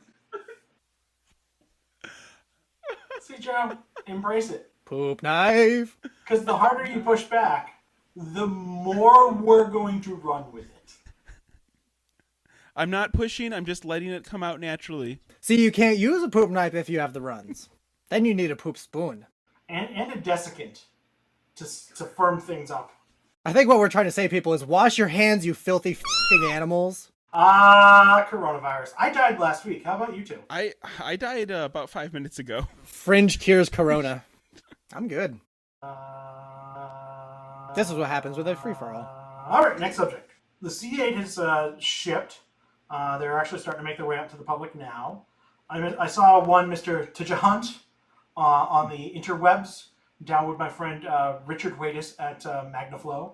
See, Joe, embrace it. Poop knife. Because the harder you push back, the more we're going to run with it. I'm not pushing, I'm just letting it come out naturally. See, you can't use a poop knife if you have the runs. Then you need a poop spoon. And a desiccant to firm things up. I think what we're trying to say, people, is wash your hands, you filthy f***ing animals. Coronavirus. I died last week. How about you two? I died about 5 minutes ago. Fringe cures corona. I'm good. This is what happens with a free-for-all. All right, next subject. The C8 has shipped. They're actually starting to make their way out to the public now. I saw one Mr. Tijahunt on the interwebs down with my friend Richard Waitis at Magnaflow,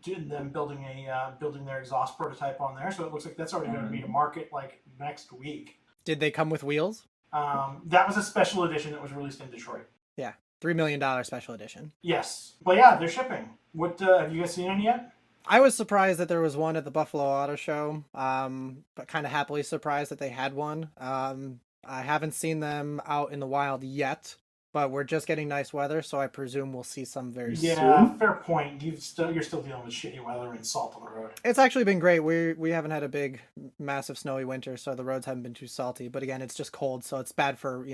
them building their exhaust prototype on there. So it looks like that's already going to be to market like next week. Did they come with wheels? That was a special edition that was released in Detroit. Yeah, $3 million special edition. Yes, but yeah, they're shipping. What have you guys seen any yet? I was surprised that there was one at the Buffalo Auto Show, but kind of happily surprised that they had one. I haven't seen them out in the wild yet, but we're just getting nice weather, so I presume we'll see some very soon. Yeah, fair point. You're still dealing with shitty weather and salt on the road. It's actually been great. We haven't had a big, massive snowy winter, so the roads haven't been too salty. But again, it's just cold, so it's bad for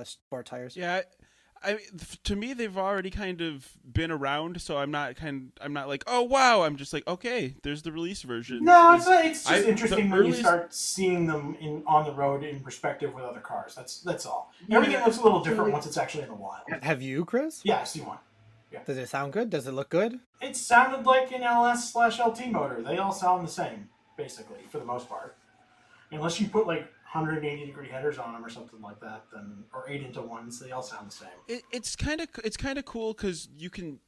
sport tires. Yeah, to me they've already kind of been around, so I'm not like, oh wow, I'm just like, okay, there's the release version. No, it's just interesting when earliest... you start seeing them on the road in perspective with other cars. That's all. Everything looks a little different once it's actually in the wild. Have you, Chris? Yeah, I've seen one. Yeah. Does it sound good? Does it look good? It sounded like an LS/LT motor. They all sound the same, basically, for the most part. Unless you put like 180-degree headers on them or something like that, then or 8-into-1s, they all sound the same. It's kind of cool because you can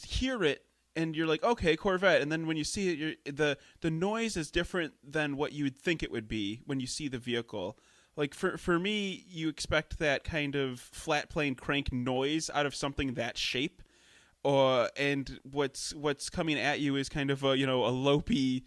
hear it and you're like, okay, Corvette, and then when you see it, the noise is different than what you would think it would be when you see the vehicle. Like for me, you expect that kind of flat plane crank noise out of something that shape, and what's coming at you is kind of a a lopey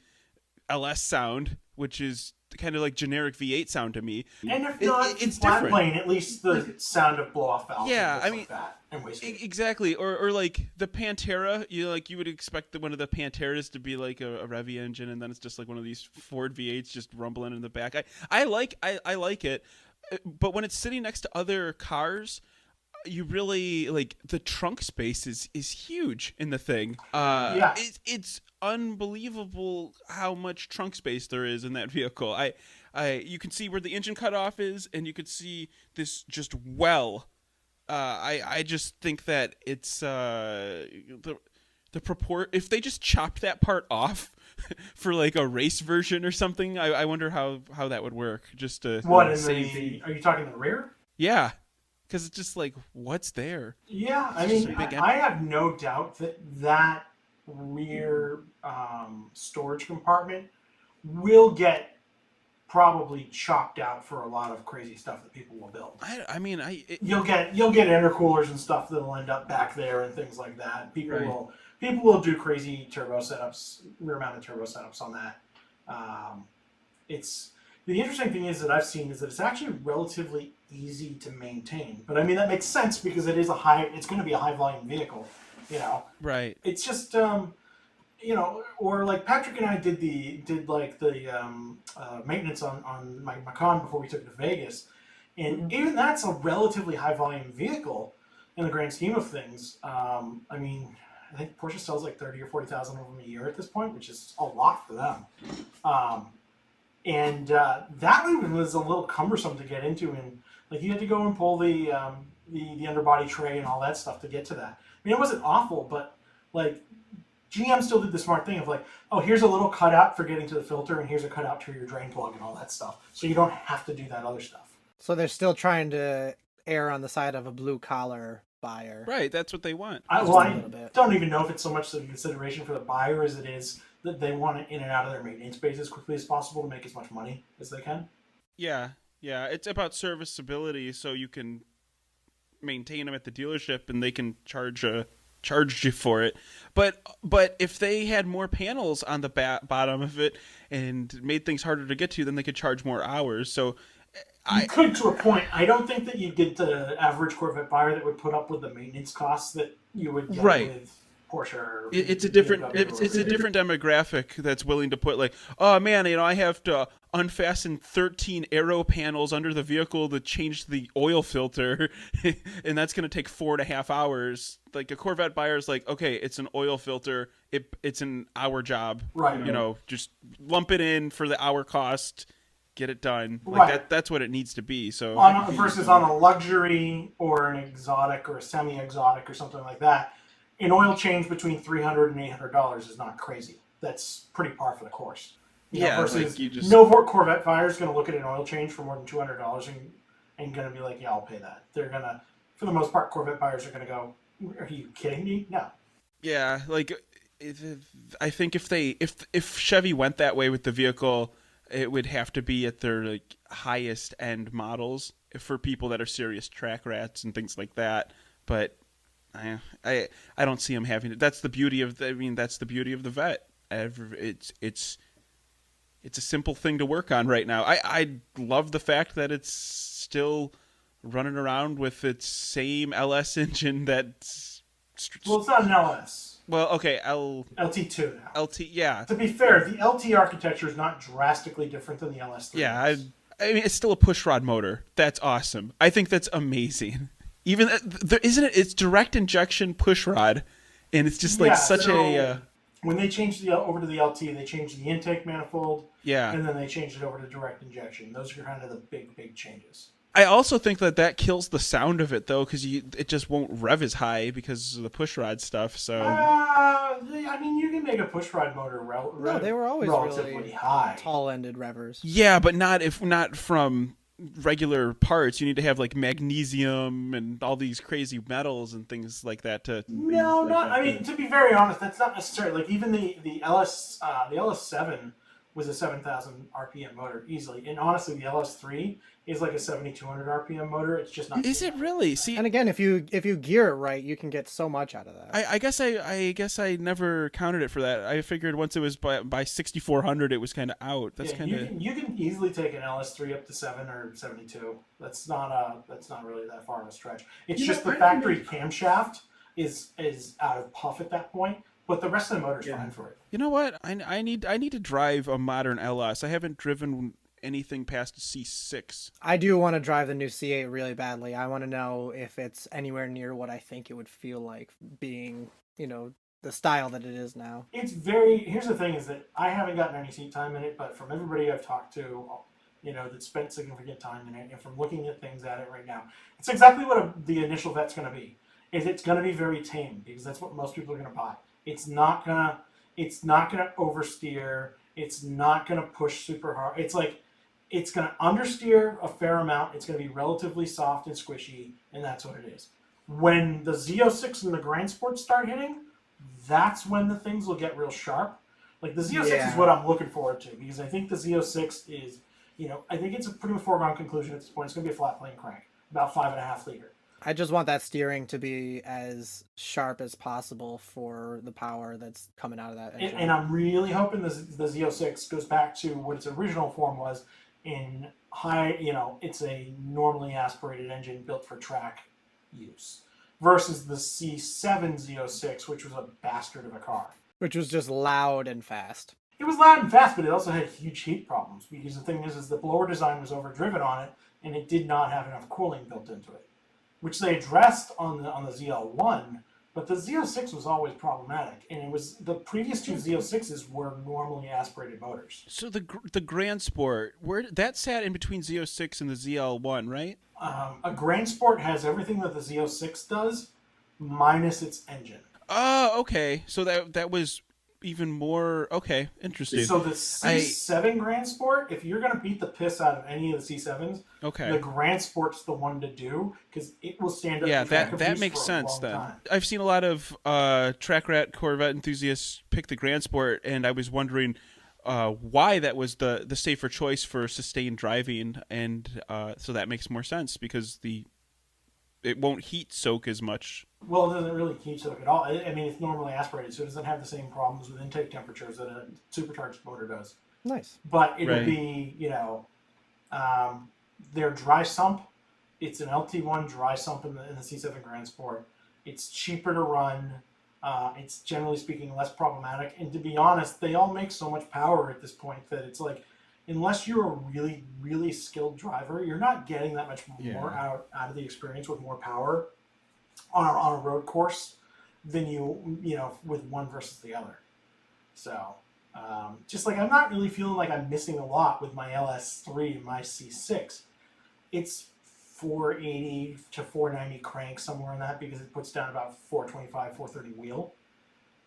LS sound, which is kind of like generic V8 sound to me. And if not, it's flat different. plane, at least the sound of blow off valves. Yeah, and I things mean, like that, and waste exactly. Or like the Pantera, you would expect one of the Panteras to be like a Revy engine, and then it's just like one of these Ford V8s just rumbling in the back. I like it, but when it's sitting next to other cars, you really like the trunk space is huge in the thing. Yeah. It's unbelievable how much trunk space there is in that vehicle. You can see where the engine cutoff is, and you could see this just well. I just think that it's the purport. If they just chopped that part off for like a race version or something, I wonder how that would work. Just to what in save. are you talking the rear? Yeah. Because it's just like, what's there? Yeah, I It's just mean, a big I have no doubt that rear storage compartment will get probably chopped out for a lot of crazy stuff that people will build. You'll get intercoolers and stuff that'll end up back there and things like that. People will do crazy turbo setups, rear mounted turbo setups on that. The interesting thing is that I've seen is that it's actually relatively easy to maintain. But I mean that makes sense because it's going to be a high volume vehicle, Right. It's just or like Patrick and I did the maintenance on my Macan before we took it to Vegas, and even that's a relatively high volume vehicle in the grand scheme of things. I mean, I think Porsche sells like 30 or 40,000 of them a year at this point, which is a lot for them. And that one was a little cumbersome to get into, and like you had to go and pull the underbody tray and all that stuff to get to that. I mean, it wasn't awful, but like GM still did the smart thing of like, oh, here's a little cutout for getting to the filter, and here's a cutout to your drain plug and all that stuff, so you don't have to do that other stuff. So they're still trying to err on the side of a blue collar buyer. Right, that's what they want. I don't even know if it's so much the consideration for the buyer as it is that they want it in and out of their maintenance base as quickly as possible to make as much money as they can. Yeah, it's about serviceability, so you can maintain them at the dealership, and they can charge you for it. But if they had more panels on the bottom of it and made things harder to get to, then they could charge more hours. So you could to a point. I don't think that you'd get the average Corvette buyer that would put up with the maintenance costs that you would get with Porsche. Or it's a different demographic that's willing to put like, oh man, I have to unfasten 13 aero panels under the vehicle to change the oil filter, and that's going to take 4.5 hours. Like a Corvette buyer is like, okay, it's an oil filter. It's an hour job. Right. Just lump it in for the hour cost. Get it done. Like that's what it needs to be. So versus on a luxury or an exotic or a semi-exotic or something like that, an oil change between $300 and $800 is not crazy. That's pretty par for the course. Versus no Corvette buyer is going to look at an oil change for more than $200 and going to be like, yeah, I'll pay that. They're going to, for the most part, Corvette buyers are going to go, are you kidding me? No. Yeah, like I think if Chevy went that way with the vehicle, it would have to be at their like highest end models for people that are serious track rats and things like that. But I don't see them having it. That's the beauty of that's the beauty of the Vet. It's a simple thing to work on right now. I love the fact that it's still running around with its same LS engine that's... Well, it's not an LS. Well, okay, LT2 now. LT, yeah. To be fair, the LT architecture is not drastically different than the LS3. Yeah, I mean, it's still a pushrod motor. That's awesome. I think that's amazing. Even there isn't it? It's direct injection pushrod, and it's just like When they changed over to the LT, they changed the intake manifold. Yeah. And then they changed it over to direct injection. Those are kind of the big changes. I also think that kills the sound of it though, because it just won't rev as high because of the pushrod stuff. So I mean, you can make a pushrod motor they were always relatively really high, tall-ended revvers. Yeah, but not from regular parts. You need to have like magnesium and all these crazy metals and things like that to. No, not. I mean, to be very honest, that's not necessarily like even the LS7 was a 7,000 RPM motor easily, and honestly, the LS3 is like a 7,200 RPM motor. It's just not. Is it really? See, And again, if you gear it right, you can get so much out of that. I guess I never counted it for that. I figured once it was by 6,400, it was kind of out. That's Yeah, kind of. you can easily take an LS3 up to 7 or 72. That's not really that far of a stretch. It's just the factory camshaft is out of puff at that point, but the rest of the motor's fine for it. You know what? I need to drive a modern LS. I haven't driven anything past a C6. I do want to drive the new C8 really badly. I want to know if it's anywhere near what I think it would feel like being, the style that it is now. Here's the thing is that I haven't gotten any seat time in it, but from everybody I've talked to, that spent significant time in it, and from looking at things at it right now, it's exactly what the initial vet's going to be. It's going to be very tame because that's what most people are going to buy. It's not gonna oversteer. It's not gonna push super hard. It's gonna understeer a fair amount. It's gonna be relatively soft and squishy, and that's what it is. When the Z06 and the Grand Sports start hitting, that's when the things will get real sharp. Like the Z06 is what I'm looking forward to because I think the Z06 is, I think it's a pretty foregone conclusion at this point. It's gonna be a flat plane crank, about 5.5 liter. I just want that steering to be as sharp as possible for the power that's coming out of that engine. And I'm really hoping the Z06 goes back to what its original form was in high, it's a normally aspirated engine built for track use versus the C7 Z06, which was a bastard of a car. Which was just loud and fast. It was loud and fast, but it also had huge heat problems because the thing is the blower design was overdriven on it and it did not have enough cooling built into it, which they addressed on the ZL1, but the Z06 was always problematic, and it was the previous two Z06s were normally aspirated motors. So the Grand Sport, where that sat in between Z06 and the ZL1, right? A Grand Sport has everything that the Z06 does, minus its engine. Oh, okay. So that was even more okay. Interesting. So the C7 Grand Sport, if you're going to beat the piss out of any of the C7s, the Grand Sport's the one to do because it will stand up. Yeah, that makes sense then. I've seen a lot of track rat Corvette enthusiasts pick the Grand Sport, and I was wondering why that was the safer choice for sustained driving, and so that makes more sense because it won't heat soak as much. Well, it doesn't really heat soak at all. I mean, it's normally aspirated, so it doesn't have the same problems with intake temperatures that a supercharged motor does. Nice. But it'll be, their dry sump. It's an LT1 dry sump in the C7 Grand Sport. It's cheaper to run. It's generally speaking less problematic. And to be honest, they all make so much power at this point that it's like, unless you're a really, really skilled driver, you're not getting that much more out of the experience with more power on a road course than with one versus the other. So, just like I'm not really feeling like I'm missing a lot with my LS3 and my C6. It's 480 to 490 crank, somewhere in that, because it puts down about 425, 430 wheel.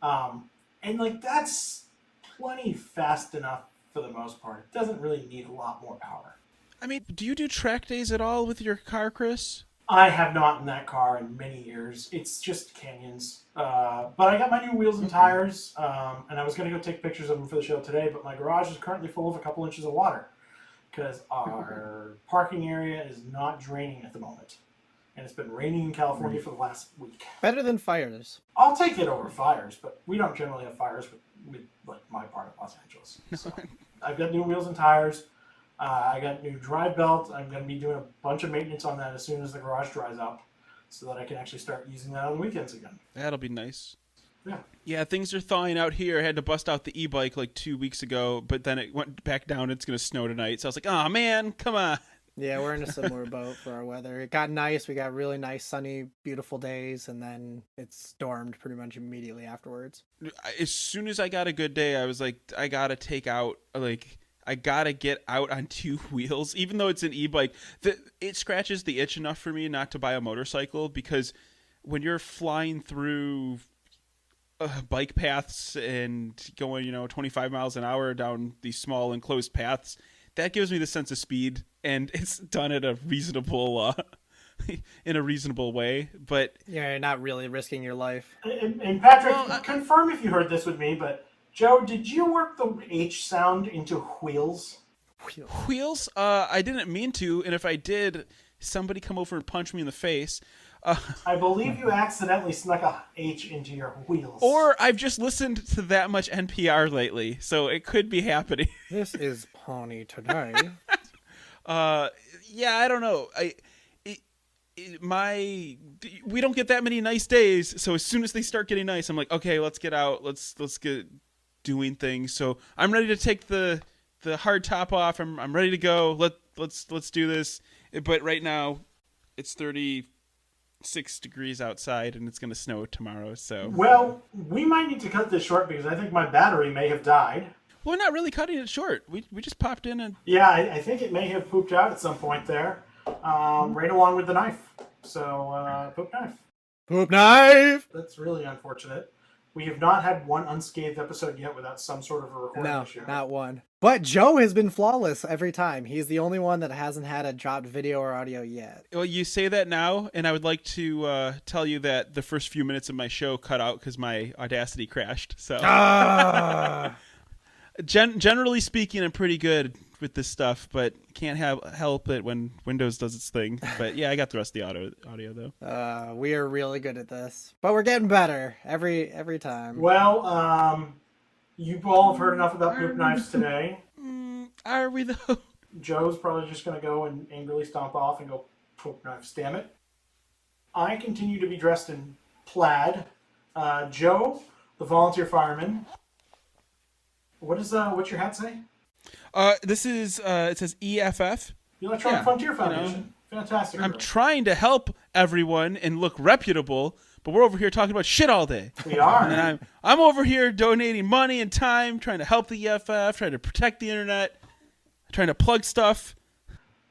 And like that's plenty fast enough for the most part. It doesn't really need a lot more power. I mean, do you do track days at all with your car, Chris? I have not in that car in many years. It's just canyons. But I got my new wheels and tires, and I was going to go take pictures of them for the show today, but my garage is currently full of a couple inches of water because our parking area is not draining at the moment. And it's been raining in California for the last week. Better than fires. I'll take it over fires, but we don't generally have fires with like my part of Los Angeles. So I've got new wheels and tires. I got new drive belt. I'm going to be doing a bunch of maintenance on that as soon as the garage dries up so that I can actually start using that on the weekends again. That'll be nice. Yeah. Yeah, things are thawing out here. I had to bust out the e-bike like 2 weeks ago, but then it went back down. It's going to snow tonight. So I was like, oh, man, come on. Yeah, we're in a similar boat for our weather. It got nice. We got really nice, sunny, beautiful days, and then it stormed pretty much immediately afterwards. As soon as I got a good day, I was like, I got to get out on two wheels, even though it's an e-bike. It scratches the itch enough for me not to buy a motorcycle because when you're flying through bike paths and going, 25 miles an hour down these small enclosed paths, that gives me the sense of speed, and it's done at a reasonable in a reasonable way. But You're not really risking your life. And Patrick, confirm if you heard this with me, but Joe, did you work the H sound into wheels? Wheels? I didn't mean to, and if I did, somebody come over and punch me in the face. I believe you accidentally snuck a H into your wheels. Or I've just listened to that much NPR lately, so it could be happening. This is Pawnee today. Yeah, I don't know. We don't get that many nice days, so as soon as they start getting nice, I'm like, okay, let's get out. Let's get doing things. So I'm ready to take the hard top off. I'm ready to go. Let's do this. But right now, it's 36 degrees outside, and it's going to snow tomorrow. So well, we might need to cut this short because I think my battery may have died. we're not really cutting it short. We just popped in and Yeah, I think it may have pooped out at some point there, right along with the knife. So poop knife. Poop knife! That's really unfortunate. We have not had one unscathed episode yet without some sort of a recording No, issue. not one. But Joe has been flawless every time. He's the only one that hasn't had a dropped video or audio yet. well, you say that now, and I would like to tell you that the first few minutes of my show cut out because my Audacity crashed. So, generally speaking, I'm pretty good with this stuff, but can't help it when Windows does its thing. But yeah, I got the rest of the audio though. We are really good at this, but we're getting better every time. Well, you all have heard enough about poop knives today. Are we though? Joe's probably just going to go and angrily stomp off and go, poop knives, damn it. I continue to be dressed in plaid. Joe, the volunteer fireman. What's your hat say? This is it says EFF. The Electronic Frontier Foundation. Fantastic. I'm group. trying to help everyone and look reputable, but we're over here talking about shit all day. We are. And I'm over here donating money and time, trying to help the EFF, trying to protect the internet, trying to plug stuff.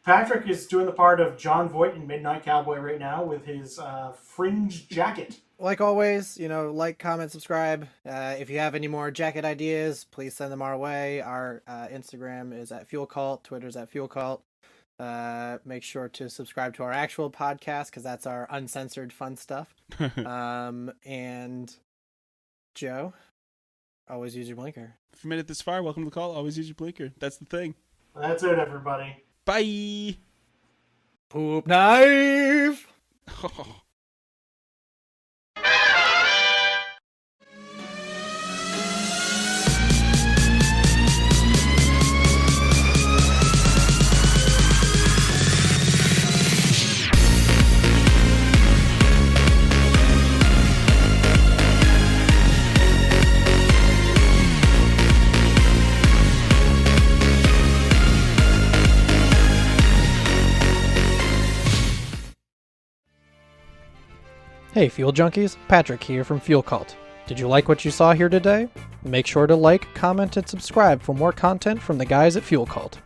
Patrick is doing the part of John Voight in Midnight Cowboy right now with his fringe jacket. Like always, like, comment, subscribe. If you have any more jacket ideas, please send them our way. Our Instagram is at Fuel Cult. Twitter's at Fuel Cult. Make sure to subscribe to our actual podcast because that's our uncensored fun stuff. And Joe, always use your blinker. If you made it this far, welcome to the call. Always use your blinker. That's the thing. That's it, everybody. Bye. Poop knife! Hey Fuel Junkies, Patrick here from Fuel Cult. Did you like what you saw here today? Make sure to like, comment, and subscribe for more content from the guys at Fuel Cult.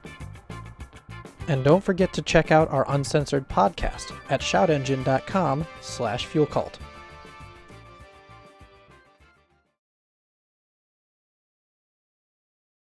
And don't forget to check out our uncensored podcast at shoutengine.com/fuelcult.